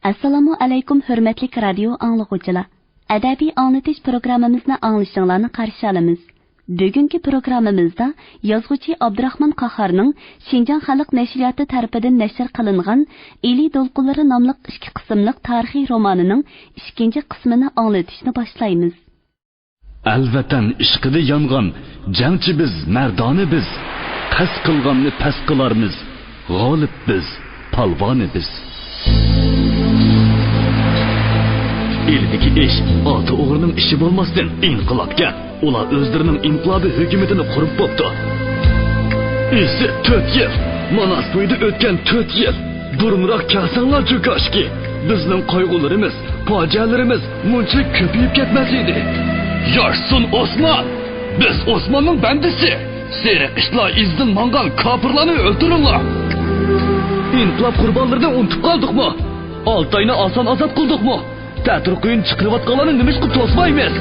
Assalomu alaykum hurmatli radio anglag'uvchilar. Adabiy anglatish programmamizni anglashinglarni qarshi olamiz. Bugungi programmamizda yozuvchi Abdurahmon Qahorning Xinjiang xalq nashriyoti tarafidan nashr qilingan Eli Dolqunlari nomli 2 qismliq tarixiy romanining 2 qismini anglatishni boshlaymiz. Alvatan ishqida yongan jangchi biz, mardoni biz, qas qilganni pas qilarmiz, g'olib biz, palvoni biz. Eldeki iş, altı oğrunun işi olmasın, inqilabga. Ular özlerinin inqilabi hükümetini kurup boptu. Esi 4 yıl, Manasboyda ötken 4 yıl. Burunrak kalsanlar çökaşki. Bizning qayg'ularimiz, fojialarimiz muncha ko'payib ketmasaydi. Yoshsun Osman! Biz Osmanning bandisi. Seriq ishlar izdan mangan kafirlarni o'ldiringlar. İnqilab qurbonlarini unutib qoldikmi? Altayni oson azod qildikmi? Ta'tir quyun chiqirayotganlarni nima qilib to'smaymiz?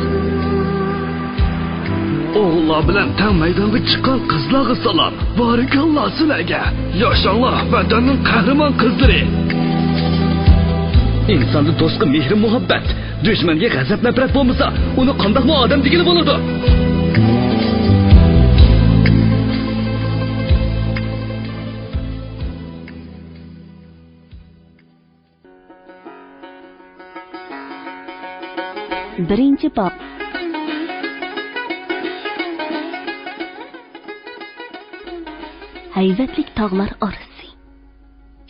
O'g'illar bilan tang maydonga chiqqan qizlarga salom. Barakalloh sizlarga. Yoshanglar vatanning qahramon qizlari. İnsonning do'stga mehr muhabbat, dushmanga g'azab nafrat bo'lmasa, uni qandoqmi odam degani bo'ladi? Birinchi bob. Hayvatlik tog'lar orasi.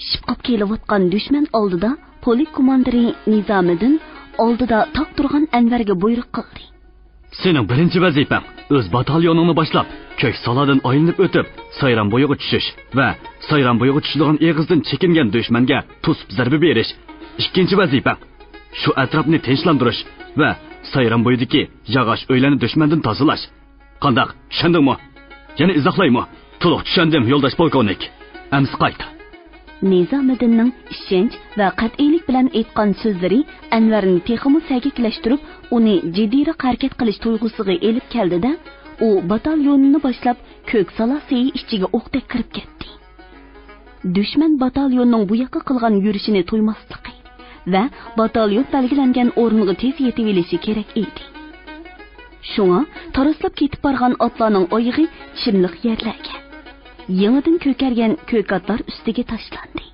Shibqib kelayotgan dushman oldida polik komandiri Nizomiddin oldida toq turgan Anvarga buyruq qildi. Sening birinchi vazifang o'z batalyoningni boshlab, ko'k saladan aylanib o'tib, Sayranboyga tushish va Sayranboyga tushadigan eg'izdan chekingan dushmanga to'sib zarba berish. Ikkinchi vazifang shu atrofni tinchlantirish va Sayranboydagi yog'och uylarni dushmandan tozalash. Qandoq, tushundingmi? Yana izohlaymi? To'liq tushundim, yo'ldosh polkovnik. Amsi qayt. Nizomiddinning ishonch va qat'iylik bilan aytgan so'zlari Anvarni texmi sagiklashtirib, uni jiddiyroq harakat qilish tuyg'usiga elib keldi-da, u batalyonini boshlab ko'k salasi ichiga o'qdek kirib ketdi. Dushman batalyonning bu yoqqa qilgan yurishini to'ymasligi va batalyon belgilangan o'rniga tez yetib olishi kerak edi. Shunga taraslab ketib borgan otlarning oyog'i chimliq yerlarga, yangidan ko'kargan ko'k otlar ustiga tashlandi.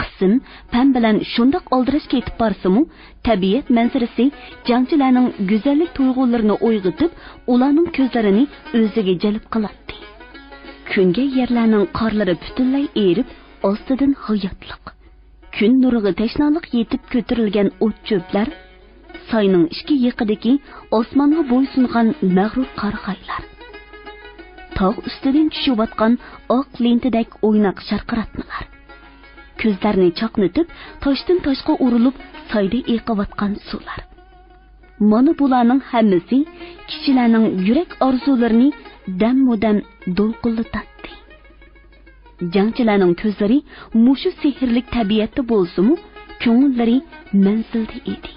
Qism pam bilan shundoq oldirash ketib borsa-mu, tabiat manzarasi jangchilarning go'zallik tuyg'ularini uyg'otib, ularning ko'zlarini o'ziga jalb qiladi. Kunga yerlarning qorlari butunlay erib, ostidan hayotliq kun nuriga tashnoliq yetib ko'tarilgan o't cho'plar, soyning ishki yiqidagi osmonga bo'ysungan mag'rur qarg'aylar, tog' ustidan tushayotgan oq lentidek o'ynoq sharqiratmalar, ko'zlarni chaqnitib toshdan toshga urilib soyda eqiyotgan suvlar. Mana bularning hammasi kishilarning yurak orzularini dam-mudam do'lqillatadi. Jangchilarning ko'zlari mushu sehrlik tabiatda bo'lsa-mu, ko'ngillari manzilda edi.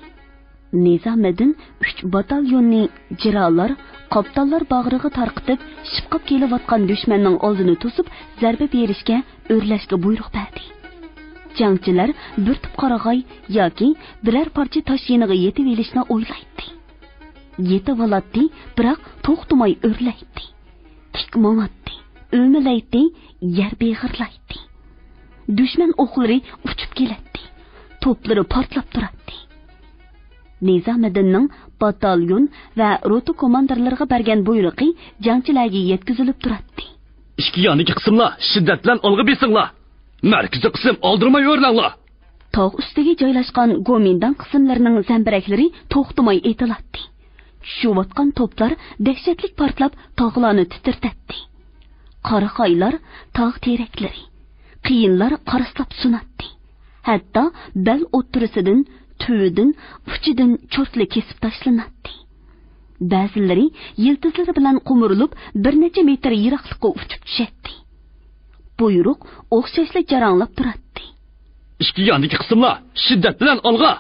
Nizomiddin 3 batalyonni jirolar, qoptallar bag'riga tarqitib, shibqib kelayotgan dushmanning oldini to'sib, zarba berishga, o'rlashga buyruq berdi. Jangchilar bir tip qarag'ay yoki biror parcha tosh yeniga yetib olishni o'ylaydi. Yetib oladi, biroq to'xtamay o'rlaydi. Tik mo'ng'atdi, o'milaydi, yer beg'irlaydi. Dushman o'qlari uchib keladi, to'plari portlab turadi. Nizomiddinning batalyon va rota komandirlariga bergan buyrug'i jangchilarga yetkazilib turadi. Ikki yonidagi qismlar shiddat bilan olg'a besinglar. Markaziy qism oldirmay o'rnanglar. Tog' ustiga joylashgan go'mindan qismlarining zambiraklari to'xtamay etiladi. Tushayotgan to'plar dahshatli portlab tog'larni titirtadi. Qora qoylar, tog' teraklari, qiyinlar qaraslab sunadi. Hatto bel o'ttirisidan, tuvidan, uchidan cho'rtli kesib tashlanadi. Ba'zilari yiltizlari bilan qo'mirilib bir necha metr yiroqlikka uchib tushadi. Buyruq o'xshashlik jaranglab turadi. Ikki yondagi qismlar shiddat bilan olg'a.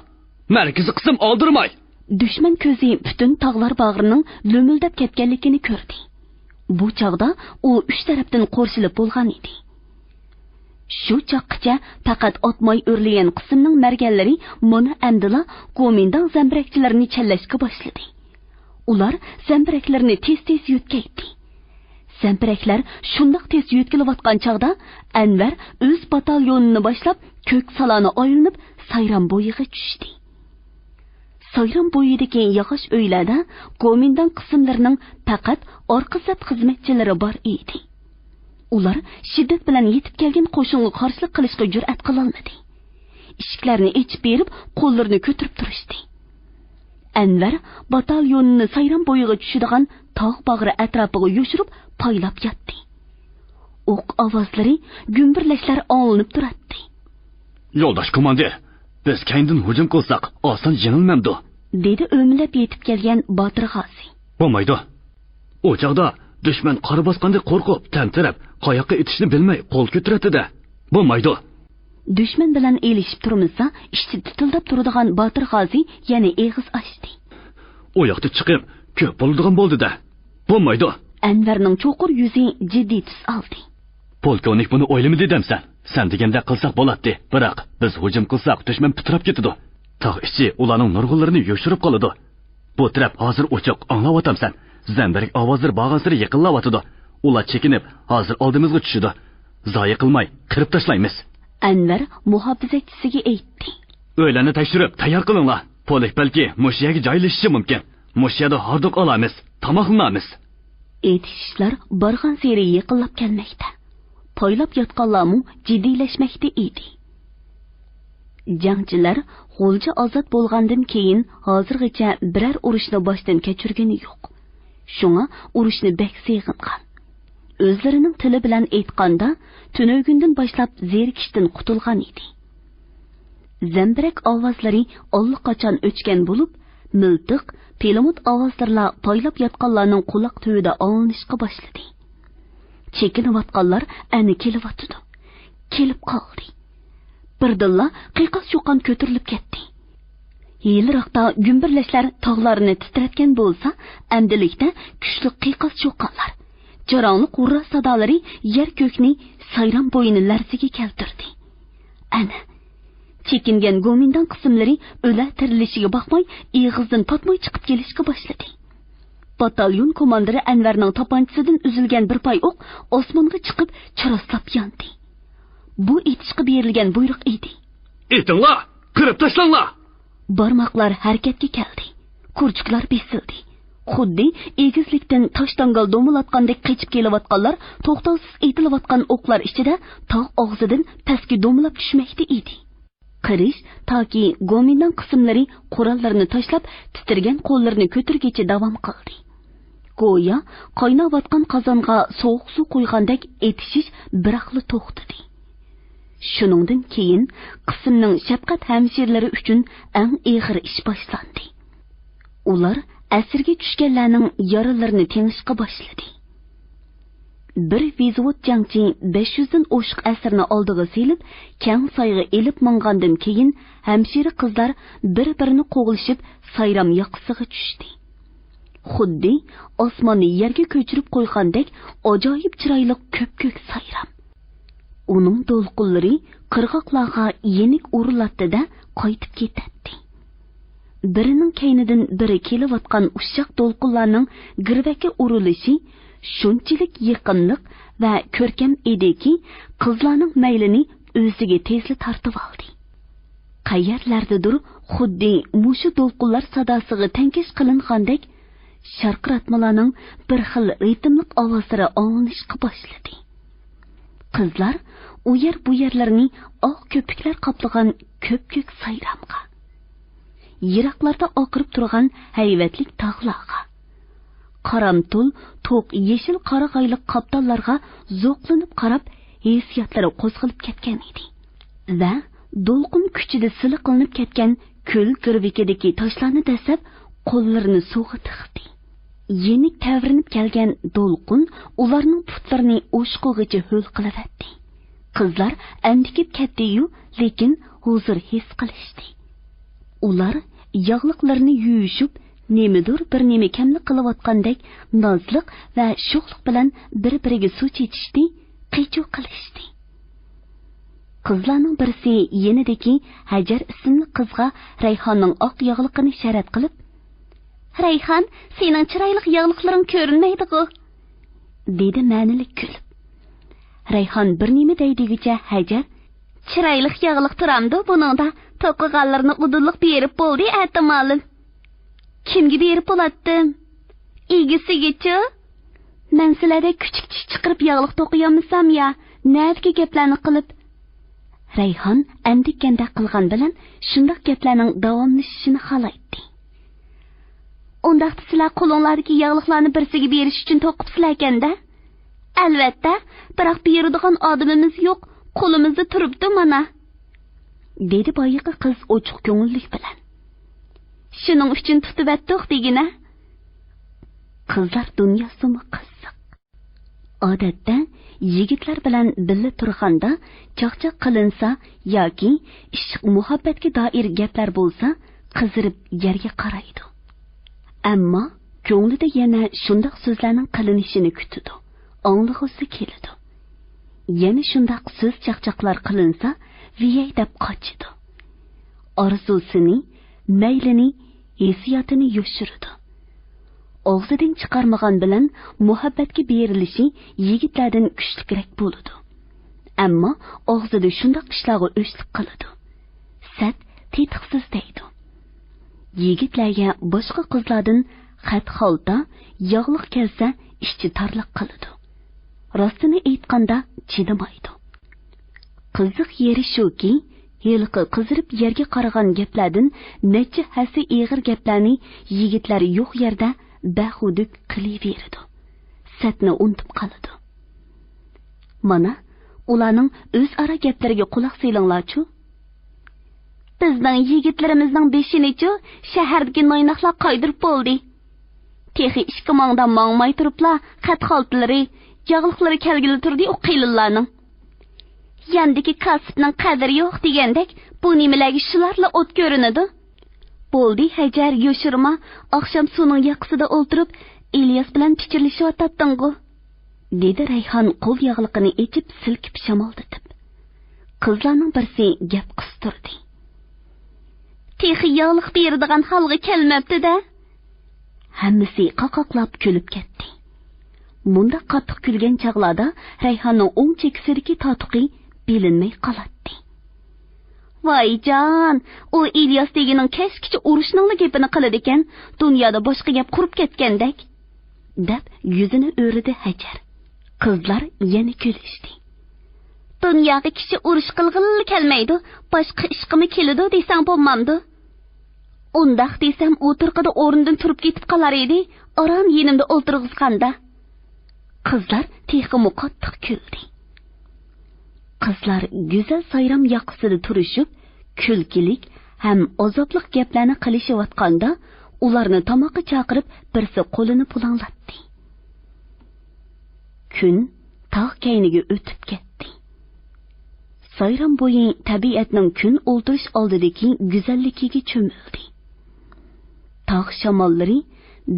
Markaziy qism oldirmay. Dushman ko'zi butun tog'lar bag'rining lo'mildab ketganligini ko'rdi. Bu chog'da u 3 tarafdan qo'rshilib bo'lgan edi. Shu chaqqicha faqat otmay o'rlagan qismning marganlari mana amdila qo'mindan zambirakchilarni challashga boshladi. Ular zambiraklarni tez-tez yutkaydi. Zambiraklar shundoq tez yutkilayotgan chog'da Anvar o'z batalyonini boshlab ko'k saloni aylanib Sayram bo'yiga tushdi. Sayram bo'yidagi yog'och uylarda qo'mindan qismlarining faqat orqa saf xizmatchilari bor edi. Ular shiddat bilan yetib kelgan qo'shinga qarshilik qilishga jur'at qila olmadi. Eshiklarni ochib berib, qo'llarini ko'tarib turishdi. Anvar batalyonini Sayram bo'yiga tushadigan tog' bag'ri atrofiga yo'shirib poylab yotdi. O'q ovozlari, gumburlashlar olinib turadi. Yo'ldosh komandir, biz kayindan hujum qilsak, oson yengilmamdi, dedi o'milab yetib kelgan Botir G'ozi. Bo'lmaydi. O chaqda dushman qora bosqanda qo'rqib, tantirab, qayoqqa etishni bilmay qo'l ko'taradi-da. Bo'lmaydi. Dushman bilan elishib turmasa, ishchi tutildab turadigan Botir G'ozi yana eg'iz ochdi. O yoqda chiqib, ko'p bo'ladigan bo'ldi-da. Bo'lmaydi. Anvarning cho'qur yuzi jiddiy tus oldi. Polkovnik buni o'ylamadi demsan. Sen deganda qilsak bo'ladi, biroq biz hujum qilsak dushman pitirab ketadi. Tog' ichi ularning nurg'unlarini yo'shirib qoladi. Bu taraf hozir o'choq anglayotamsan. Zambirak ovozlar bag'asiri yiqillayotdi. Ular chekinib, hozir oldimizga tushdi. Zoya qilmay, qirib tashlaymiz. Anvar muhofizatchisiga aytdi. O'ylarni tekshirib, tayyor qilinglar. Polik balki mushiyaga joylashishi mumkin. Mushiyada hordiq olamiz, tomoqlanamiz. Etishlar borgan sari yiqilib kelmoqda. Poylab yotganlarmu jiddiylashmoqda edi. Jangchilar g'o'lja ozod bo'lgandan keyin hozirgacha biror urushni boshdan kechirgani yo'q. Shunga urushni bek seg'ingan. O'zlarining tili bilan aytganda, tunugundan boshlab zerikishdan qutulgan edi. Zambirak ovozlari allaqachon o'chgan bo'lib, miltiq, pelimut ovozlarla poylab yotganlarning quloq tuvida olinishga boshladi. Chekinayotganlar ani kelyotdi. Kelib qoldi. Birdilla qiyiqas-cho'qan ko'tarilib ketdi. Yilroqda gumburlashlar tog'larni titratgan bo'lsa, amdilikda kuchli qiyiqas-cho'qanlar, jarongli qurra sadolari yer-ko'kni Sayram bo'yini larziga keltirdi. Ana chekingan go'mindan qismlari o'la tirilishiga baxmay, eg'izdan patmoy chiqib kelishga boshladi. Batalyon komandiri Anvarning topanchasidan uzilgan bir pay o'q osmonga chiqib charaslab yondi. Bu etishga berilgan buyruq edi. Etinglar, qirib tashlanglar. Barmoqlar harakatga keldi. Kurchuklar besildi. Xuddi egizlikdan toshdangal do'milatgandek qechib kelayotganlar to'xtovsiz etilayotgan o'qlar ichida tog' og'zidan pastga do'milab tushmoqda edi. Qirish toki go'mindan qismlari qurollarini tashlab, titirgan qo'llarini ko'targicha davom qildi. Go'yo qaynayotgan qozonga sovuq suv qo'ygandek etishish biraqli to'xtadi. Shuningdan keyin qismning shafqat hamshirlari uchun eng og'ir ish boshlandi. Ular asirga tushganlarning yaralarini tengishga boshladi. Bir vizvot jangchi 500 dan oshiq asirni oldiga selib, keng soyga elib mingandan keyin hamshira qizlar bir-birini qo'g'lishib Sayram yoqasiga tushdi. Xuddi osmonni yerga ko'chirib qo'ygandek ajoyib chiroyli ko'p-ko'k Sayram. Uning to'lqinlari qirg'oqlarga yenik urilatdi-da qaytib ketdi. Birining kaynidan biri kelayotgan ushshaq to'lqinlarning girvakka urilishi shunchalik yaqinlik va ko'rkam ediki, qizlarning maylini o'ziga tezli tortib oldi. Qayerlardadir xuddi mushu to'lqinlar sadosiga tankish qilingandek sharqiratmalarning bir xil ritmlik ovozlari anglashga boshladi. Qizlar u yer bu yerlarni oq ko'piklar qoplagan ko'p-ko'k Sayramga, yiroqlarda oqirib turgan hayvatlik tog'larga, qaramtul to'q yeshil qarag'ayliq qoptallarga zo'qlanib qarab, hissiyotlari qo'zg'alib ketgan edi. Va do'lqin kuchida siliqlanib ketgan ko'l girvikidagi toshlarni dasab qo'llarini suvga tiqdi. Yenik tavrinib kelgan do'lqin ularning putlarini o'shqog'icha ho'l qilaverdi. Qizlar andikib ketdi-yu, lekin huzur his qilishdi. Ular yog'liqlarini yuyishib, nemidir bir nima kamlik qilayotgandek nozliq va sho'xlik bilan bir-biriga suv chechishdi, qichuv qilishdi. Qizlarning birisi yenidagi Hajar ismli qizga Rayhonning oq yog'liqini sharat qilib, "Rayhon, sening chiroyli yog'liqlaring ko'rinmaydi-ku", dedi ma'nilik kulib. Rayhon bir nima deydigicha Hajar, "Chiroyli yog'liq turamdi, buningda to'qiganlarni udulliq berib bo'ldi, ahtimolin." "Kimga berib bo'latdim? Egisigacha? Men sizlarga kuchuk chiqirib yog'liq to'qiyolmasam ya, navki gaplarni qilib." Rayhon andikanda qilgan bilan shundoq gaplarning davomlashishini xohlaydi. "Undaqda sizlar qo'linglardagi yog'liqlarni birsiga berish uchun to'qibsizlar ekanda?" "Albatta, biroq beradigan odamimiz yo'q, qo'limizda turibdi mana", dedi boyiqi qiz ochiq ko'ngillik bilan. "Shuning uchun tutib atdiq degina." Qizlar dunyosimi qiziq. Odatda yigitlar bilan birga turganda chaqchaq qilinsa yoki ishq muhabbatga doir gaplar bo'lsa, qizirib yerga qaraydi. Ammo ko'nglida yana shundoq so'zlarning qilinishini kutadi, anglag'usi keladi. Yana shundoq so'z chaqchaqlar qilinsa, viyay deb qochidi. Orzusini, maylini, hissiyotini yoshiradi. Og'zidan chiqarmagan bilan muhabbatga berilishi yigitlardan kuchliroq bo'ladi. Ammo og'zida shundoq ishlarga o'chlik qiladi. Sat tetiqsiz deydi. Yigitlarga boshqa qizlardan xat-xolta, yog'liq kelsa, ishchi tarliq qiladi. Rostini aytganda chidamaydi. Qiziq yeri shuki, yilqi qizirib yerga qaragan gaplardan necha hasi ig'ir gaplarni yigitlar yo'q yerda bahuduk qilaveradi. Satni unutib qoladi. Mana ularning o'zaro gaplariga quloq solinglarchu. Bizning yigitlarimizning beshini-chu shahardagi noynoqlar qaydirib bo'ldi. Texi 2 mingdan mangmay turiblar, xat-xoltlari, yog'liqlari kelgili turdi o qiylinlarning. Yandagi kasbning qadri yo'q degandek, bu nimalarga shularla o't ko'rinadi. Bo'ldi Hajar yoshirma, oqshom suvning yoqasida o'ltirib, Ilyos bilan pichirlashyotding-ku, dedi Rayhon qo'l yog'liqini echib silkib shamoldatib. Qizlarning birsi gap qistirdi. Texi yog'liq beradigan holga kelmabdi-da. Hammasi qaqoqlab kulib ketdi. Bunda qattiq kulgan chaqlarda Rayhonning o'ng chekisidagi totuqi bilinmay qoladi. "Voy jon, u Ilyos degining kashkicha urushning gapini qiladi ekan, dunyoda boshqa gap qurib ketgandek", deb yuzini o'ridi Hajar. Qizlar yana kulishdi. "Dunyoga kishi urush qilg'ili kelmaydi, boshqa ishqimi keladi desang bo'lmamdi. Undaq desam, o'tirqida o'rnidan turib ketib qolar edi, oram yenimda o'ltirg'izganda." Qizlar texmi qattiq kuldi. Qizlar go'zal sayram yoqasida turishib, kulkilik ham azobliq gaplarni qilishayotganda, ularni tomoqqa chaqirib, birsi qo'lini pulanglatdi. Kun tog' kayniga o'tib ketdi. Sayram bo'yi tabiatning kun o'ldirish oldidagi go'zalligiga cho'mildi. Tog' shamollari,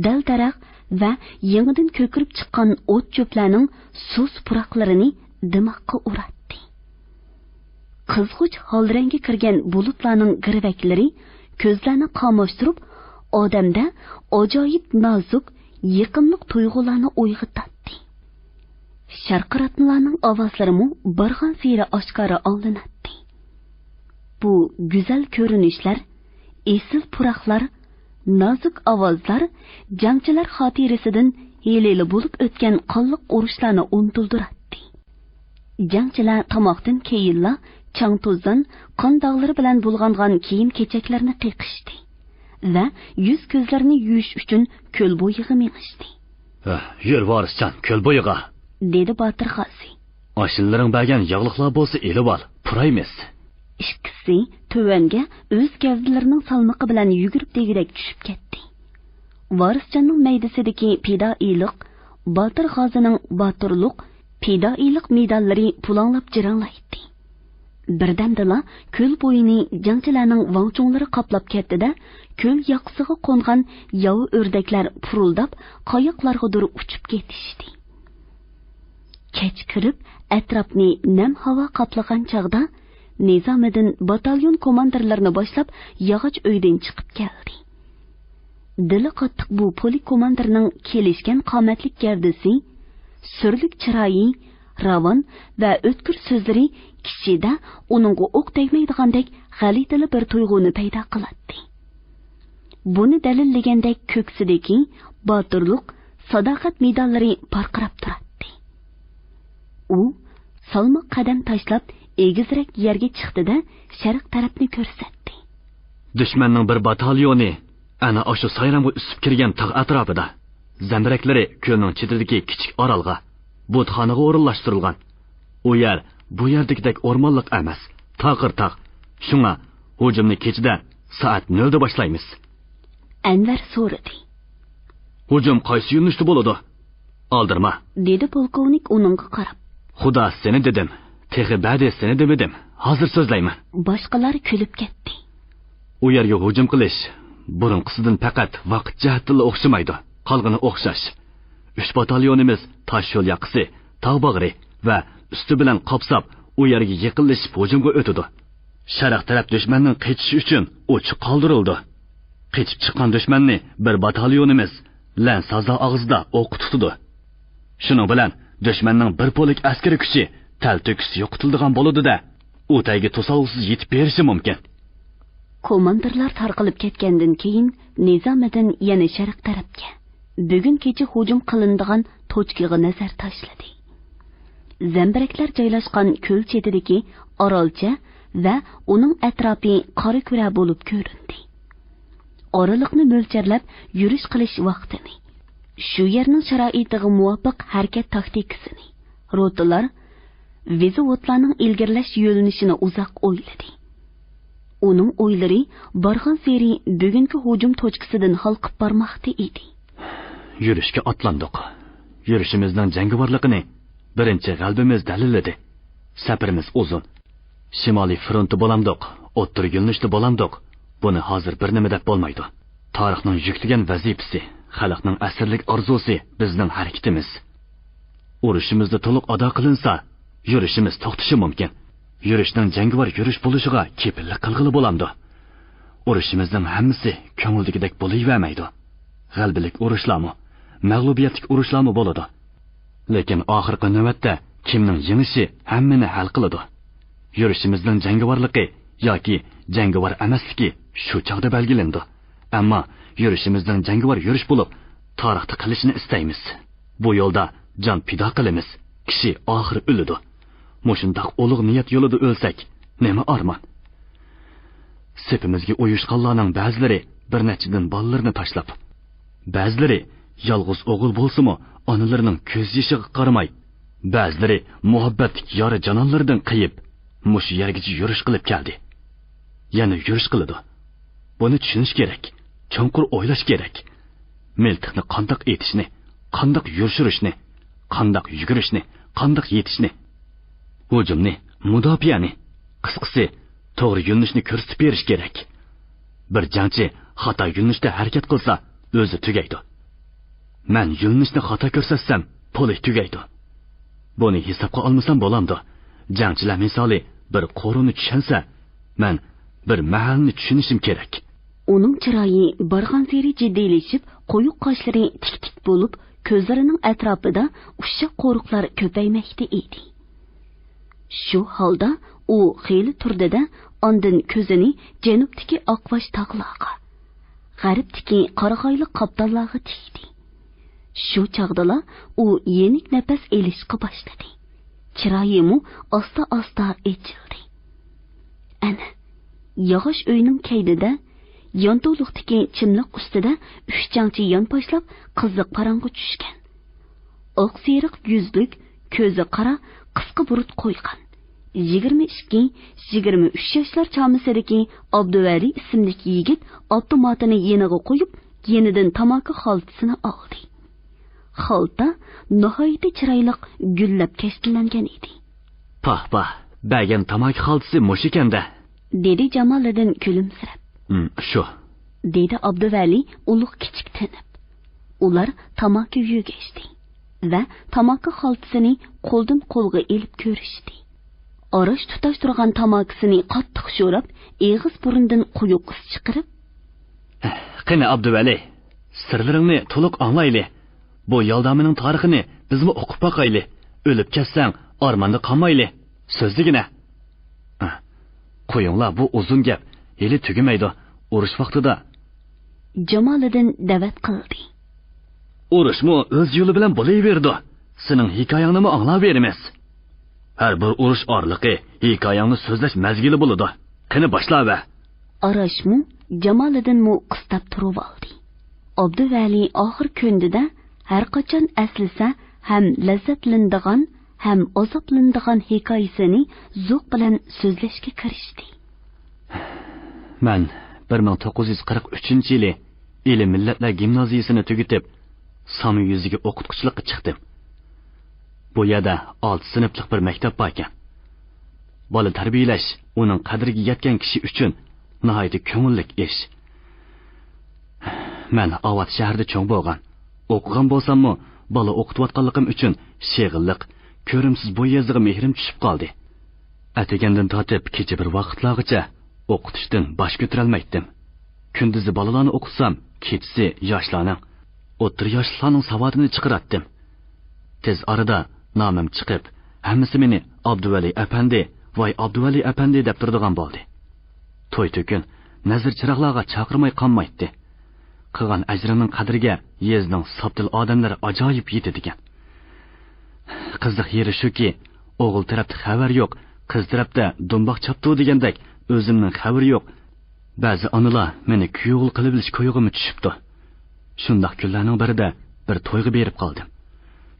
dal-daraxt va yangidan ko'kirib chiqqan o't cho'plarning suz puroqlarini dimoqqa uratdi. Qizg'uch holrangga kirgan bulutlarning girvaklari ko'zlarni qamashtirib, odamda ajoyib nozik, yiqimliq tuyg'ularni uyg'otadi. Sharqiratmalarning ovozlari barg'an sira oshkora olinadi. Bu go'zal ko'rinishlar, esil puroqlar, nozik ovozlar jangchilar xotirasidan heleli bo'lib o'tgan qonliq urushlarni unutildiradi. Jangchilar tomoqdan keyinla chang to'zdan qon dog'lari bilan bulg'angan kiyim-kechaklarni qiqishdi va yuz ko'zlarini yuvish uchun ko'l bo'yiga minishdi. "Yur varisjon, ko'l bo'yiga", dedi Botir G'ozi. "Oshinlaring bergan yog'liqlar bo'lsa, elib ol, puraymiz." Ikkisi tuvanga o'z gavdalarining salmoqi bilan yugurib degidek tushib ketdi. Varisjonning maydasidagi fidoilik, Botir G'ozining botirlik, fidoilik medallari pulanglab jiranglaydi. Birdamdala ko'l bo'yini jangchilarning vangchonglari qoplab ketdi-da, ko'l yoqasiga qo'ngan yovi o'rdaklar puruldab, qoyoqlarga durib uchib ketishdi. Kech kirib, atrofni nam havo qoplagan chog'da Nizomiddin batalyon komandirlarini boshlab yog'och uydan chiqib keldi. Dili qattiq bu polik komandirning kelishgan qomatlik gavdasi, surlik chiroyi, ravon va o'tkir so'zlari kishida uningga o'q tegmaydigandek g'alitili bir tuyg'uni paydo qiladi. Buni dalillagandek ko'ksidagi botirlik, sadoqat medallari parqirab turadi. U salmoq qadam tashlab egizrak yerga chiqdi-da, sharq tarafni ko'rsatdi. Dushmanning bir batalyoni ana o'sha sayramga usib kirgan tog' atrofida, zambiraklari ko'lning chetidagi kichik orolga, butxonaga o'rinlashtirilgan. U yer bu yerdagidek o'rmonliq emas, taqir tog'. Shunga hujumni kechida soat 0 da boshlaymiz. Anvar so'radi. Hujum qaysi yo'nalishda bo'ladi? Aldirma, dedi polkovnik uningga qarab. Xudo seni dedim, texi ba'da seni demedim. Hozir so'zlayman. Boshqalar kulib ketdi. U yerga hujum qilish burunqisidan faqat vaqt jihatdan o'xshamaydi. Qolgani o'xshash. 3 batalyonimiz tosh yo'l yaqisi, tog' bag'ri va usti bilan qopsab, u yerga yiqilishib hujumga o'tdi. Sharq taraf dushmanning qechishi uchun o'chiq qoldirildi. Qechib chiqqan dushmanni bir batalyonimiz lan sazo og'zida o'q tutdi. Shuning bilan dushmanning bir polik askari kuchi talto'kis yo'qitildigan bo'ladi-da, u tayga to'sovsiz yetib berishi mumkin. Komandirlar tarqalib ketgandan keyin Nizomiddin yana sharq tarafga, bugun kecha hujum qilinadigan tochkaga nazar tashladi. Zambiraklar joylashgan ko'l chetidagi orolcha va uning atrofi qora kura bo'lib ko'rindi. Oraliqni mo'lcharlab yurish qilish vaqtini, shu yerning sharoitiga muvofiq harakat taktikasini, rotalar, vezovotlarning ilgirlash yo'linishini uzoq o'yladi. Uning o'ylari barxan seri bugungi hujum tochkasidan halqib bormoqda edi. Yurishga otlandik. Yurishimizning jangovarligini birinchi g'albimiz dalilladi. Safarimiz uzun. Shimoliy frontda bo'lamdiq, o'ttir yo'nalishda bo'lamdiq. Buni hozir bir nima deb bo'lmaydi. Tarixning yuklangan vazifasi, xalqning asrlik orzusi bizning harakatimiz. Urushimizda to'liq ado qilinsa, yurishimiz to'xtashi mumkin. Yurishning jangovar yurish bo'lishiga kepillik qilg'ili bo'lamdi. Urushimizning hammasi ko'ngildagidek bo'lavermaydi. G'albilik urushlarmi, mag'lubiyatlik urushlarmi bo'ladi. Lekin oxirgi navbatda kimning yengishi hammani hal qiladi. Yurishimizning jangovarligi yoki jangovar emasligi shu chog'da belgilandi. Ammo yurishimizning jangovar yurish bo'lib, tarixda qilishni istaymiz. Bu yo'lda jon fido qilamiz. Kishi oxir o'ladi. Mushundoq ulug' niyat yo'lida o'lsak, nima armon? Sepimizga uyushqanlarning ba'zilari bir nechadan bolalarini tashlab, ba'zilari yolg'iz o'g'il bo'lsa-mu, onalarining ko'z yoshiga qaramay, ba'zilari muhabbatlik yori jononlaridan qiyib, mush yergacha yurish qilib keldi. Yana yurish qiladi. Buni tushunish kerak, chonqur o'ylash kerak. Miltiqni qandoq etishni, qandoq yurishni, qandoq yugurishni, qandoq yetishni, hujumni, mudofiani, qisqasi, to'g'ri yo'nalishni ko'rsatib berish kerak. Bir jangchi xato yo'nalishda harakat qilsa, o'zi tugaydi. Men yo'nalishni xato ko'rsatsam, po'lik tugaydi. Buni hisobga olmasam bo'lamdi. Jangchilar misoli bir qo'runi tushunsa, men bir mahalni tushunishim kerak. Uning chiroyi barg'an seri jiddiylashib, qo'yuq qoshlari tik-tik bo'lib, ko'zlarining atrofida ushshoq qo'riqlar ko'paymoqda edi. Shu holda u xeyli turdida, ondan ko'zini janubdagi oqvosh tog'larga, g'arbdagi qorag'oyli qoptonlarga tikdi. Shu chog'dala u yenik nafas elishga boshladi. Chiroyimi asta-asta echildi. Ana, yog'och uyning kaydida, yontuluqdagi chimliq ustida 3 jangchi yonboshlab qiziq qorong'i tushgan. Oq seriq yuzlik, ko'zi qora, qisqa burut qo'ygan. 22-23 yoshlar chamisidagi Abduvali ismli yigit avtomatini yeniga qo'yib, yenidan tamaki xaltasini oldi. Xalta nihoyatda chiroyli gullab kashtillangan edi. Pah, bagan tamaki xaltasi mush ekanda, dedi Jamoliddin kulimsirab. Shu, dedi Abduvali ulug' kichik tinib. Ular tamaki yugashdi va tamaki xaltasini qo'ldan qo'lga elib ko'rishdi. Arash tutash turgan tamakisini qattiq sho'rab, eg'iz burundan quyuq is chiqarib, "Qani Abduvali, sirlaringni to'liq anglayli. Bu yaldamining tarixini bizmi o'qib boqayli. O'lib ketsang, armonda qolmayli. So'zligina." "Qo'yinglar, bu uzun gap. Hali tugamaydi. Urush vaqtida." Jamoliddin da'vat qildi. "Urushmi o'z yo'li bilan bo'laverdi. Sening hikoyangni anglab beramiz. Har bir urush orliqi hikoyangni so'zlash mazgili bo'ladi. Qani boshlava." Arashmu Jamoliddinmu qistab turib oldi. Abduvali oxir kundida har qachon aslisa ham lazzatlanadigan, ham azoblanadigan hikoyasini zo'q bilan so'zlashga kirishdi. "Men 1943-yili Eli Millatlar gimnaziyasini tugatib, Sami yuziga o'qituvchilikka chiqdim. Bu yerda 6 sinflik bir maktab bor ekan. Bola tarbiyalash uning qadriga yetgan kishi uchun nihoyat ko'ngillik ish. Men Avat shahrida cho'ng bo'lgan. O'qigan bo'lsam-mu, bola o'qitayotganligim uchun sheg'illik, ko'rimsiz bu yezig'i mehrim tushib qoldi. Atagandan tortib kecha bir vaqtlargacha o'qitishdan bosh ko'tarolmaydim. Kunduzi bolalarni o'qitsam, kechasi yoshlarning, o'tir yoshlarning savodini chiqaratdim. Tez orada nomim chiqib, hammasi meni Abduvali apandi, voy Abduvali apandi deb turadigan bo'ldi. To'y-to'kin nazar chiroqlarga chaqirmay qolmaydi. Qilgan ajrining qadriga yezning sopdil odamlari ajoyib yetadi ekan. Qiziq yeri shuki, o'g'il tarafda xabar yo'q, qiz tarafda dumboq chapdi degandek, o'zimning xabari yo'q. Ba'zi onalar meni kuyovul qilib bilish ko'yig'im tushibdi. Shundoq kunlarning birida bir to'yga berib qoldim.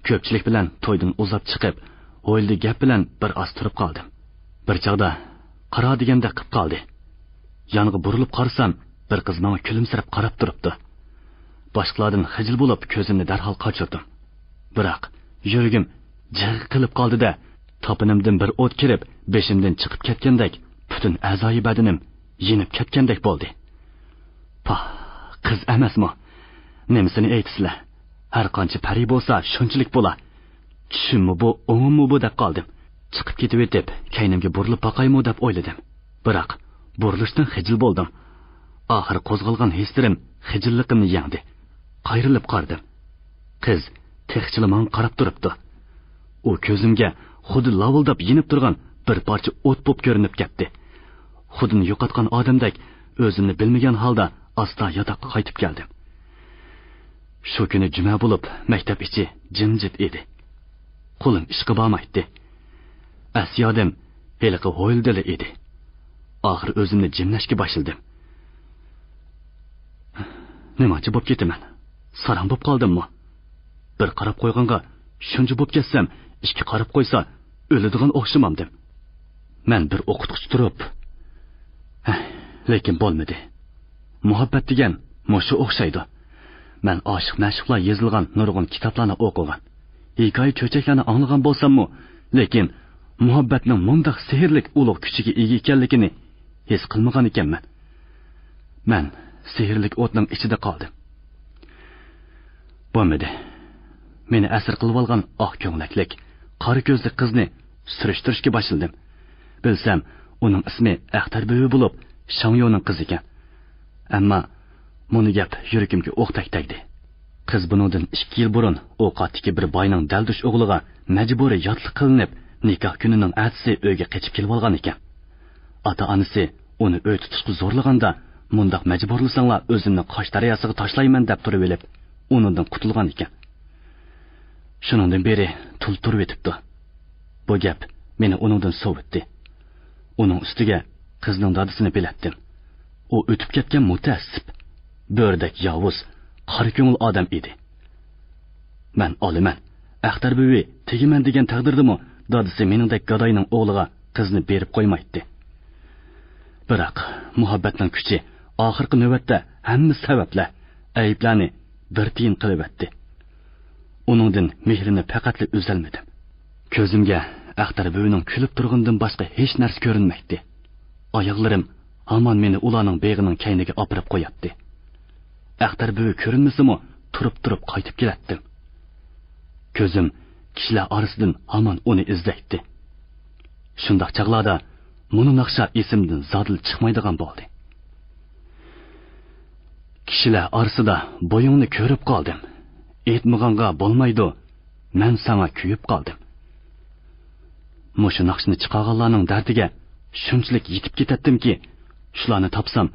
Ko'pchilik bilan to'ydan uzab chiqib, o'yildi gap bilan bir oz turib qoldim. Bir chog'da qaro deganda qilib qoldi. Yoniga burilib qarsam, bir qiz menga kulimsirab qarab turibdi. Boshqalardan xijil bo'lib ko'zimni darhol qochirdim. Biroq yuragim jig' qilib qoldi-da, topinimdan bir o't kirib, beshimdan chiqib ketgandek, butun a'zoyi badanim yinib ketgandek bo'ldi. Qiz emasmi? Nemisini aytsizlar. Har qancha pari bo'lsa, shunchalik bo'la. Tushimmi bu, o'ngimmi bu deb qoldim. Chiqib ketib etib, kaynimga burilib boqaymi deb o'yladim. Biroq burilishdan xijil bo'ldim. Oxir qo'zg'algan hislarim xijilligimni yengdi. Qayrilib qardim. Qiz texchilimon qarab turibdi. U ko'zimga xuddi lavildab yinib turgan bir parcha o't bo'p ko'rinib ketdi. Xudini yo'qotgan odamdek o'zimni bilmagan holda asta yotoqqa qaytib keldim. Shu kuni juma bo'lib, maktab ichi jimjit edi. Qo'lim ishqa bormaydi. Asyodim heliqi ho'ldili edi. Oxir o'zimni jimlashga boshladim. Nimachi bo'p ketaman? Sarang bo'p qoldimmi? Bir qarab qo'yganga shuncha bo'p ketsam, ikki qarab qo'ysa o'ladigan o'xshamamdim. Men bir o'qituvchi turib, lekin bo'lmadi. Muhabbat degan mushu o'xshaydi. Men oshiq mashqlar yozilgan nurg'un kitoblarni o'qigan. Hikoya cho'chaklarni anglagan bo'lsam-mu, lekin muhabbatning mundaq sehrlik ulug' kuchiga ega ekanligini his qilmagan ekanman. Men sehrlik o'tning ichida qoldim. Bo'lmadi. Meni asir qilib olgan oq ko'nglaklik, qora ko'zli qizni surishtirishga boshladim. Bilsam, uning ismi Axtar buvi bo'lib, Shangyoning qizi ekan. Ammo buni gap yuragimga o'qtak tegdi. Qiz buningdan 2 yil burun o'qatdagi bir boyning daldush o'g'liga majburiy yotliq qilinib, nikoh kunining atisi uyga qochib kelib olgan ekan. Ota-onasi uni uy tutishga zo'rlaganda, mundaq majburlasanglar o'zimni qosh daryosiga tashlayman deb turib olib, uningdan qutulgan ekan. Shuningdan beri tul turib etibdi. Bu gap meni uningdan sovutdi. Uning ustiga qizning dadasini bilatdim. U o'tib ketgan mutassib, bo'rdak yovuz, qora ko'ngil odam edi. Men olaman, Axtar buvi tegiman degan taqdirdimi, dadasi meningdek gadoyning o'g'liga qizni berib qo'ymaydi. Biroq muhabbatning kuchi oxirgi navbatda hamma sabablar, ayblarni bir tiyin qilib etdi. Uningdan mehrini faqatli uzalmadim. Ko'zimga Axtar buvining kulib turgandan boshqa hech narsa ko'rinmaydi. Oyoqlarim hamon meni ularning beg'ining kayniga opirib qo'yapti. Axtar buvi ko'rinmasimi, turib qaytib kelatdim. Ko'zim kishilar orasidan hamon uni izlaydi. Shundoq chaqlarda muni naqsha esimdan zodil chiqmaydigan bo'ldi. Kishilar orasida bo'yingni ko'rib qoldim. Aytmaganga bo'lmaydi. Men sana kuyib qoldim. Mushu naqshni chiqarganlarning dardiga shunchalik yetib ketdimki, shularni topsam,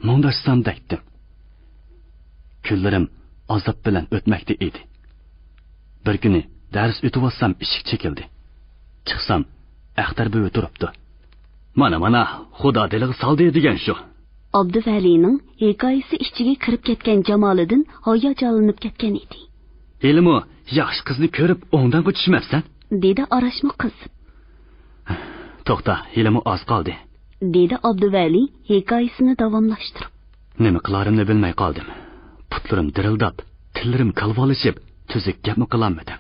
mundashsam deydim. Kunlarim azob bilan o'tmoqda edi. Bir kuni dars o'tib olsam eshik chekildi. Chiqsam, Axtar buvi turibdi. Mana, Xudo diliga soldi degan shu. Abduvalining hikoyasi ichiga kirib ketgan Jamoliddin hayajonlanib ketgan edi. Elimi yaxshi qizni ko'rib, o'ngdan qochishmabsan? Dedi Arashma qiz. To'xta, elimi oz qoldi. Dedi Abduvali hikoyasini davomlashtirib. Nima qilarimni bilmay qoldim. Putlarim dirildab, tillarim kalvolishib, tuzuk gapmi qilolmadim.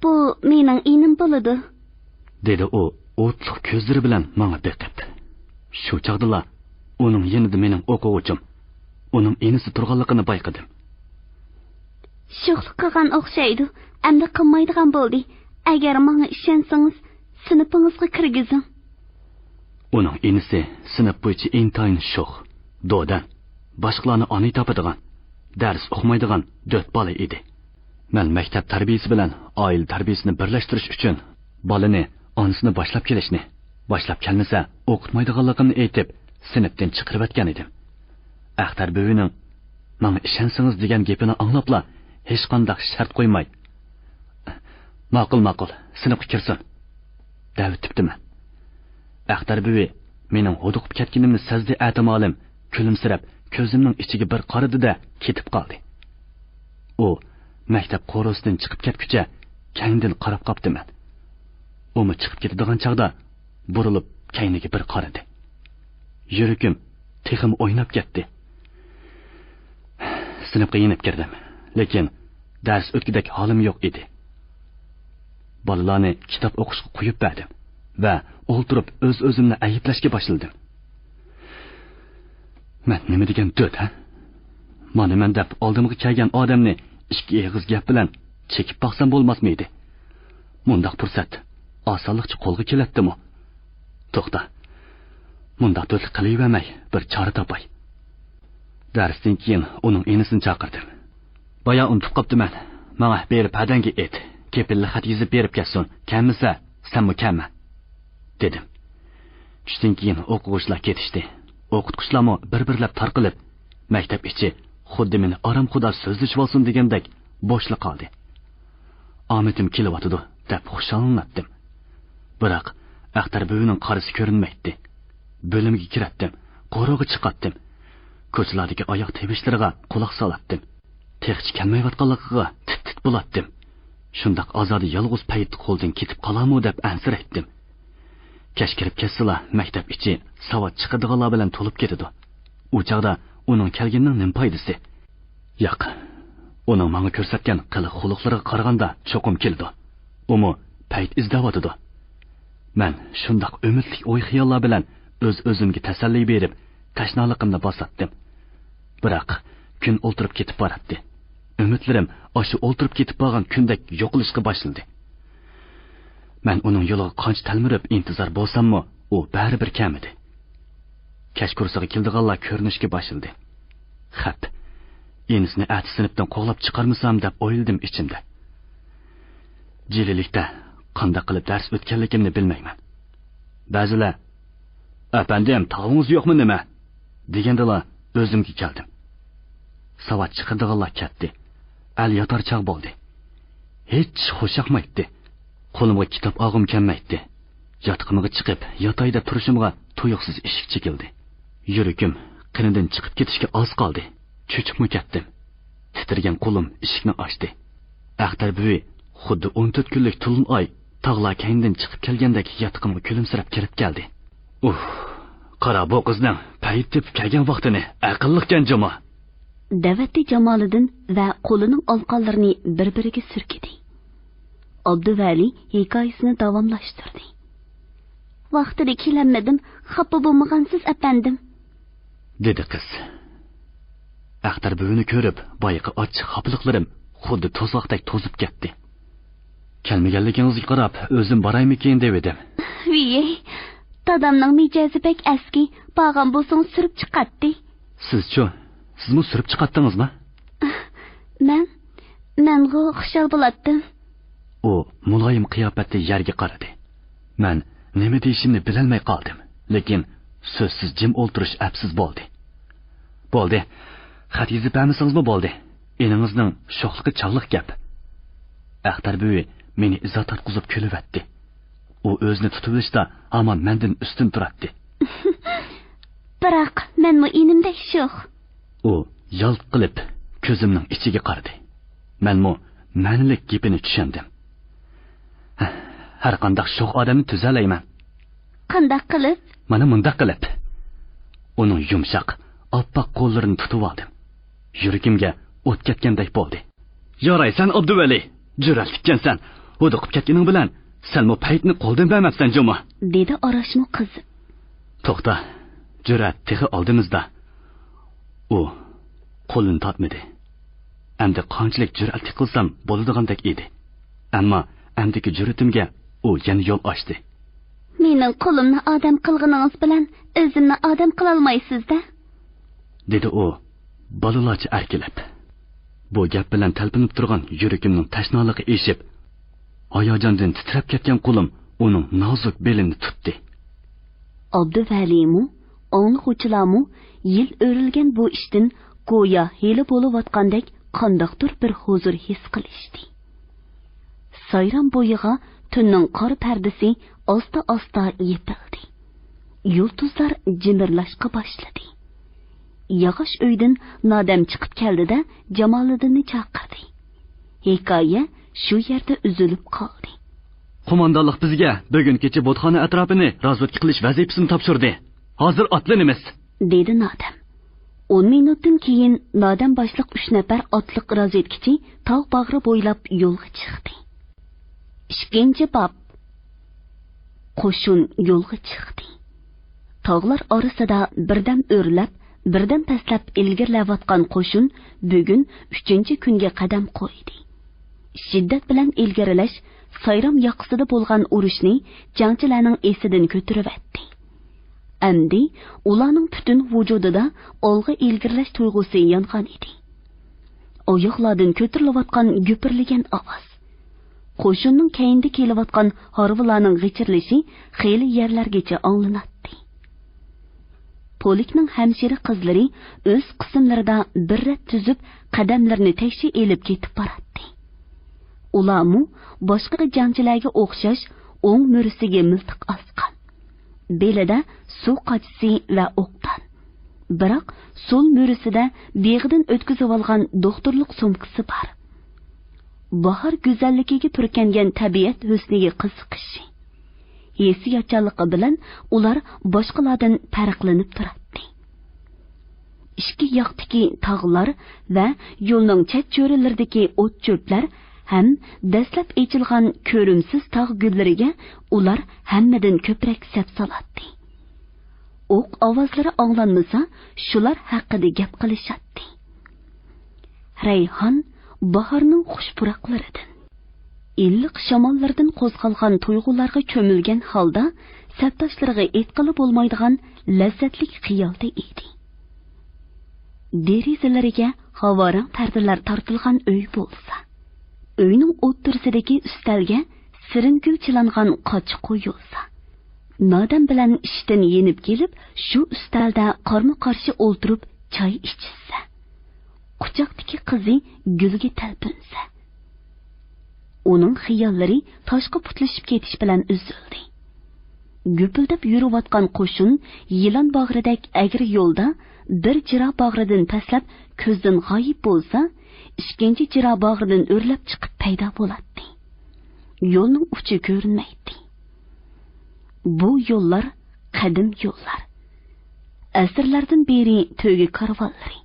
Bu mening inim bo'ladi, dedi u o'tliq ko'zlari bilan menga beqib. Shu chaqdala uning yanida mening o'quvchim, uning enisi turganligini bayqadim. Sho'xlik qilgan o'xshaydi, endi qilmaydigan bo'ldi. Agar menga ishonsangiz, sinfingizga kirgizing. Uning enisi sinf bo'yicha intayin sho'x, do'dan, boshqalarni oni topadigan, dars o'qimaydigan 4 bola edi. Men maktab tarbiyasi bilan oila tarbiyasini birlashtirish uchun bolani onasini boshlab kelmasa o'qitmaydiganligini aytib, sinfdan chiqarib o'tgan edim. Axtar buvining menga ishonsangiz degan gapini anglabla hech qanday shart qo'ymay, ma'qul, sinfga kirsin, deb tipdiman. Axtar buvi mening huduqib ketganimni sezdi, atimolim kulimsirab ko'zimning ichiga bir qaradi-da ketib qoldi. U maktab qo'rosidan chiqib ketguncha kangdan qarab qopdiman. Umi chiqib ketadigan chaqda burilib kayniga bir qaradi. Yuragim texim o'ynab ketdi. Sinfga yenib kirdim, lekin dars o'tgidek holim yo'q edi. Bolalarni kitob o'qishga qo'yib berdim va o'ltirib o'z-o'zimni ayblashga boshladim. Men nima degan dod, ha? Mana men deb oldimga kelgan odamni ikki eg'iz gap bilan chekib boqsam bo'lmasmiydi? Mundaq fursat osonlikcha qo'lga keladimi? To'xta. Mundaq dodlik qilavermay, bir chora topay. Darsdan keyin uning enisini chaqirdim. Boya unutib qopdiman. Menga berib padanga et. Kepilli xat yozib berib kelsin. Kelmasa, senmi kelma, dedim. Tushdan keyin o'quvchilar ketishdi. O'qituvchilarmi bir-birlab tarqilib, maktab ichi xuddi meni orom xudo so'zlashib olsin degandek bo'shliq qoldi. Omadim kelyotdi deb xushlandim. Biroq Axtar buvining qarisi ko'rinmaydi. Bo'limga kiratdim, qo'rg'iga chiqatdim. Ko'chalardagi oyoq tebishlariga quloq solatdim. Texchi kelmayotganligiga tit bo'latdim. Shundoq azodi yolg'iz payt qo'ldan ketib qolamu deb ansiraydim. Kech kirib ketsila maktab ichi savod chiqadiganlar bilan to'lib ketadi. U chaqda uning kelganining nim foydasi? Yo'q. Uning menga ko'rsatgan qiliq xuluqlariga qaraganda cho'qim keldi. Umi payt izdavotidi. Men shundoq umidli o'y-xayollar bilan o'z-o'zimga tasalli berib, tashnoligimni bosatdim. Biroq kun o'ltirib ketib boradi. Umidlarim o'sha o'ltirib ketib qolgan kundek yo'qolishga boshladi. Men uning yo'liga qancha talmirib intizor bo'lsam-mu, u baribir kelmadi. Kech kursiga keldiganlar ko'rinishga boshladi. Xat. Enisini ati sinfdan qo'g'lab chiqarmasam deb o'yladim ichimda. Jililikda qanday qilib dars o'tganligimni bilmayman. Ba'zilar, "Apandim, tog'ingiz yo'qmi nima?" degandalar o'zimga keldim. Savod chiqadiganlar ketdi. Al yotar chaq bo'ldi. Hech xushaqmaydi. Qo'limga kitob olg'im kelmaydi. Yotqimga chiqib, yotayda turishimga tuyuqsiz eshik chekildi. Yuragim qinidan chiqib ketishga oz qoldi. Cho'chibmi ketdim. Titirgan qo'lim eshikni ochdi. Axtar buvi xuddi 14 kunlik tulum oy tog'lar kaynidan chiqib kelgandek yotqimga kulimsirab kirib keldi. Qara bu qizning payt deb kelgan vaqtini aqlliqkan joma. Davati Jamoliddin va qo'lining olqonlarini bir-biriga surkidi. Abduvali hikoyasini davomlashtirdi. Vaqtida kelmadim, xafa bo'lmagansiz apandim, dedi qiz. Axtar buvini ko'rib, boyiqi ochiq xafaliqlarim xuddi to'zoqdek to'zib ketdi. Kelmaganligingizga qarab, o'zim boraymikin deb edim. Viye, dadamning mijozi bek eski, bag'am bo'lsang surib chiqatdi. Siz-chi? Sizmi surib chiqatdingizmi? Men xushal bo'latdim. U muloyim qiyofatda yerga qaradi. Men nima deyishimni bilolmay qoldim, lekin so'zsiz jim o'ltirish afsiz bo'ldi. Bo'ldi. Xat yozib bermasingizmi bo'ldi? Eningizning sho'xligi chog'liq gap. Axtar buvi meni izzat tarqizib kulyapti. U o'zini tutib olishda ammo mendan ustun turadi. Biroq menmi enimda sho'x. U yalt qilib ko'zimning ichiga qaradi. Menmi ma'nilik gapini tushundim. Har qanday sho'x odamni tuzalayman. Qanday qilib? Mana mundaq qilib. Uning yumshoq, oppoq qo'llarini tutib oldim. Yuragimga o't ketgandek bo'ldi. Yoraysan Abduvali, jur'at tikkansan. O'diqib ketganing bilan senmi paytni qo'ldan bermabsan juma, dedi Orashmo qiz. To'xta, jur'at tixi oldimizda. U qo'lini tortmadi. Endi qanchalik jur'at qilsam bo'ladigandek edi. Ammo endiki jur'atimga u yana yo'l ochdi. Mening qo'limni odam qilganingiz bilan o'zimni odam qila olmaysiz-da, dedi u bolalarcha arkilab. Bu gap bilan talpinib turgan yuragimning tashnoligi eshib, hayajondan titrab ketgan qo'lim uning nozik belini tutdi. Abduvalimu, o'ng'uchilamu yil o'rilgan bu ishdan go'yo heli bo'layotgandek qandoqdir bir huzur his qilishdi. Sayram bo'yiga tunning qor pardasi asta-asta yepildi. Yulduzlar jimirlashqa boshladi. Yog'ish uydan Nodam chiqib keldida Jamoliddinni chaqirdi. Hikoya shu yerda uzilib qoldi. Qo'mondonlik bizga bugun kecha botxona atrofini razvedka qilish vazifasini topshirdi. Hozir otlanamiz, dedi Nodam. 10 minutdan keyin Nodam boshliq 3 nafar otliq razvedkachi tog' bag'ri bo'ylab yo'lga chiqdi. Ikkinchi bob. Qo'shin yo'lga chiqdi. Tog'lar orasida birdan o'rlab, birdan pastlab ilgirlayotgan qo'shin bugun 3-kunga qadam qo'ydi. Shiddat bilan ilgarilash Sayram yoqasida bo'lgan urushni jangchilarning esidan ko'taribdi. Amdi ularning butun vujudida olg'a ilgirlash tuyg'usi yongan edi. Oyoqlardan ko'tarilayotgan gupirlagan ovoz, qo'shinning keyinda kelayotgan harvalarning g'ichirlishi xeyli yerlargacha anglanadi. Polikning hamshira qizlari o'z qismlarida bir rat tuzib qadamlarini tekshi elib ketib boradi. Ularmu boshqa jangchilarga o'xshash o'ng murisiga miltiq osgan. Belida suv qochisi va o'qdan. Biroq so'l murisida beg'idan o'tkazib olgan doktorlik sumkasi bor. Bahor go'zalligiga turkangan tabiat husniga qiziqishi. Hissiyotchanligi bilan ular boshqalardan farqlanib turadi. Ikki yoqdagi tog'lar va yo'lning chet-cho'rilaridagi o't-cho'plar ham dastlab echilgan ko'rimsiz tog' gullariga ular hammadan ko'proq sap soladi. O'q ovozlari anglanmasa, shular haqida gap qilishadi. Rayhon bahorning xushpuroqlaridan, illiq shamollardan qo'zg'algan tuyg'ularga cho'milgan holda sapdoshlariga aytqili bo'lmaydigan lazzatli xiyolda edi. Derizalariga havorang pardalar tortilgan uy bo'lsa, uyning o'ttirsidagi ustalga sirinkul chilangan qochi qo'yilsa, Nodam bilan ishdan yenib kelib, shu ustalda qarma-qarshi o'ltirib choy ichsa, quchoqdagi qizi gulga talpinsa, uning xiyollari toshqa putlashib ketish bilan uzildi. Gupildab yurayotgan qo'shin yilon bag'ridek agir yo'lda bir jira bag'ridan pastlab ko'zdan g'oyib bo'lsa, ikkinchi jira bag'ridan o'rlab chiqib paydo bo'ladi. Yo'lning uchi ko'rinmaydi. Bu yo'llar qadim yo'llar. Asrlardan beri to'gi karvonlari,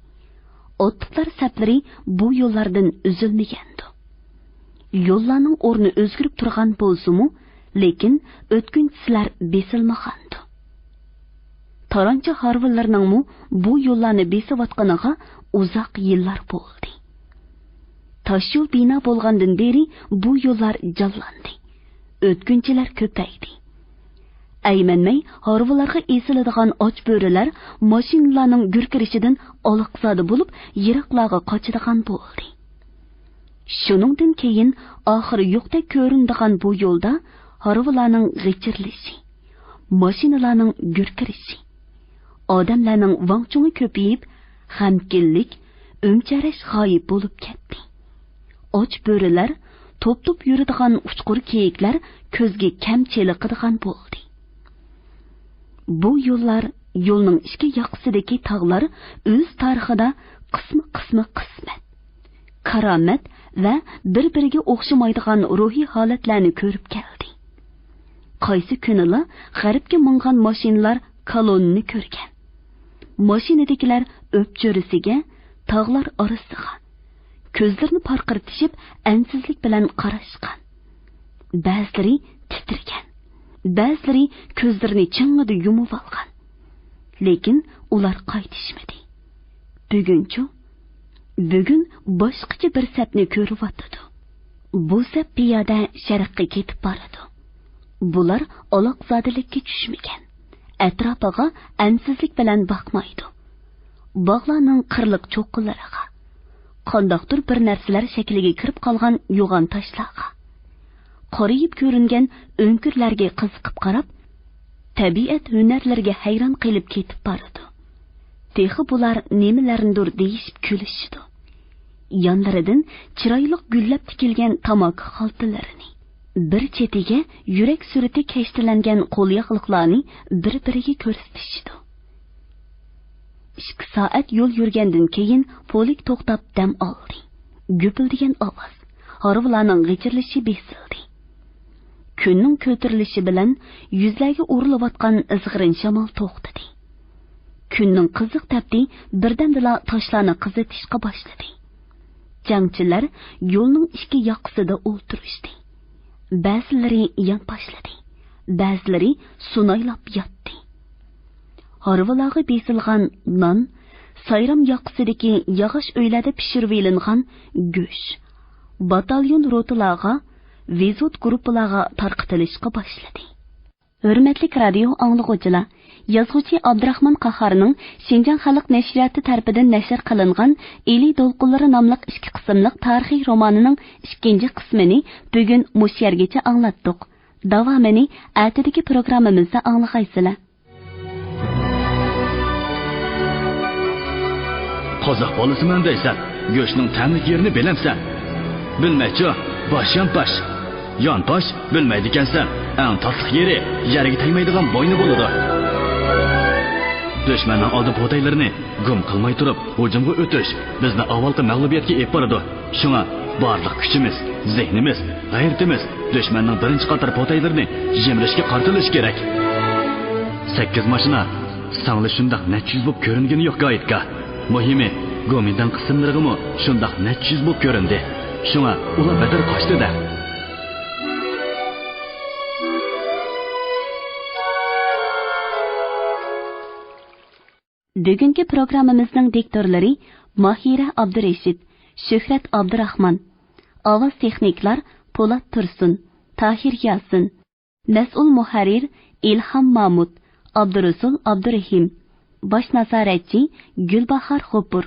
otliqlar saplari bu yo'llardan uzilmagandi. Yo'llarning o'rni o'zgarib turgan bo'lsa-mu, lekin o'tkinchilar besilmagandi. Taroncha harvonlarning bu yo'llarni besayotganiga uzoq yillar bo'ldi. toshyo'l bino bo'lgandan beri bu yo'llar jonlandi. O'tkinchilar ko'paydi. Aymanmay harvalarga esiladigan och bo'rilar mashinalarning gurkirishidan oliqsadi bo'lib, yiroqlarga qochadigan bo'ldi. Shuningdan keyin oxiri yo'qdek ko'rinadigan bu yo'lda harvalarning g'ichirlishi, mashinalarning gurkirishi, odamlarning vangchungi ko'payib, g'amkinlik, o'mcharash g'oyib bo'lib ketdi. Och bo'rilar, to'p-to'p yuradigan uchqur kiyiklar ko'zga kam cheliqadigan bo'ldi. Bu yo'llar, yo'lning ikki yoqasidagi tog'lar o'z tarixida qismi qismat, karomat va bir-biriga o'xshamaydigan ruhiy holatlarni ko'rib keldi. Qaysi kunila g'arbga mingan mashinalar kolonnini ko'rgan. Mashinadagilar o'pchorisiga, tog'lar orasiga ko'zlarini parqirtishib, ansizlik bilan qarashgan. Ba'zilari titragan, ba'zilari ko'zlarini ching'ida yumib olgan. Lekin ular qaytishmadi. Bugun boshqacha bir sapni ko'rib o'tdi. Bu sap piyoda sharqqa ketib boradi. Bular aloqzodilikka tushmagan. Atrofiga ansizlik bilan boqmaydi. Bog'larning qirliq cho'qqilariga, qandoqdir bir narsalar shakliga kirib qolgan yo'g'on toshlarga, qorayib ko'ringan o'nkirlarga qiziqib qarab, tabiat hunarlariga hayron qilib ketib boradi. Texi bular nimalarnidir deyishib kulishdi. Yonlaridan chiroyli gullab tikilgan tamaki xaltalarini, bir chetiga yurak surati kashtalangan qo'lyaqliqlarni bir-biriga ko'rsatishdi. 2 soat yo'l yurgandan keyin polik to'xtab dam oldi. Gupildigan ovoz, harvalarning g'ichirlishi besildi. Kunning ko'tarilishi bilan yuzlarga urilayotgan izg'irin shamol to'xtadi. Kunning qiziq tapdi birdamdala toshlarni qizitishga boshladi. Jangchilar yo'lning ikki yoqasida o'ltirishdi. Ba'zilari yonboshladi, ba'zilari sunaylab yotdi. Harvalarga besilgan non, sayram yoqasidagi yog'och uylarda pishirib elingan go'sht, batalyon rotalarga, vizot gruppalarga tarqatilishga boshladi. Hurmatli radio anglag'uvchilar, yozuvchi Abdurahmon Qahorning Xinjiang xalq nashriyati tarafidan nashr qilingan Eli to'lqinlari nomli 2 qismliq tarixiy romanining 2 qismini bugun mush yergacha anglatdik. Davomini ertadagi programmamizda anglaysizlar. Qozoq bolasiman deysan, go'shtning ta'mli yerini bilamsan. Bilmaychi, bosh yonbosh bilmaydi ekansan. Eng tasliq yeri yeriga tegmaydigan bo'yni bo'ladi. Dushmanning oldi potaylarini gum qilmay turib, hujumga o'tish bizni avvalgi mag'lubiyatga olib boradi. Shunga barliq kuchimiz, zehnimiz, g'ayratimiz dushmanning birinchi qator potaylarini yemrishga qartilish kerak. 8 mashina sangli shundoq necha bo'lib ko'ringani yo'q g'oyatga. Muhimi, Gomindan qismlarigami shundoq necha bo'lib ko'rindi. Shunga ular badar qochdi-da. Bugungi programmamizning diktorlari Mahira Abdurashid, Shuhrat Abdurahmon, ovoz texniklar Po'lat Tursun, Tahir Yasin, mas'ul muharrir Ilham Mahmud, Abdurasul Abdurahim, bosh nazoratchi Gulbahor Xo'pur.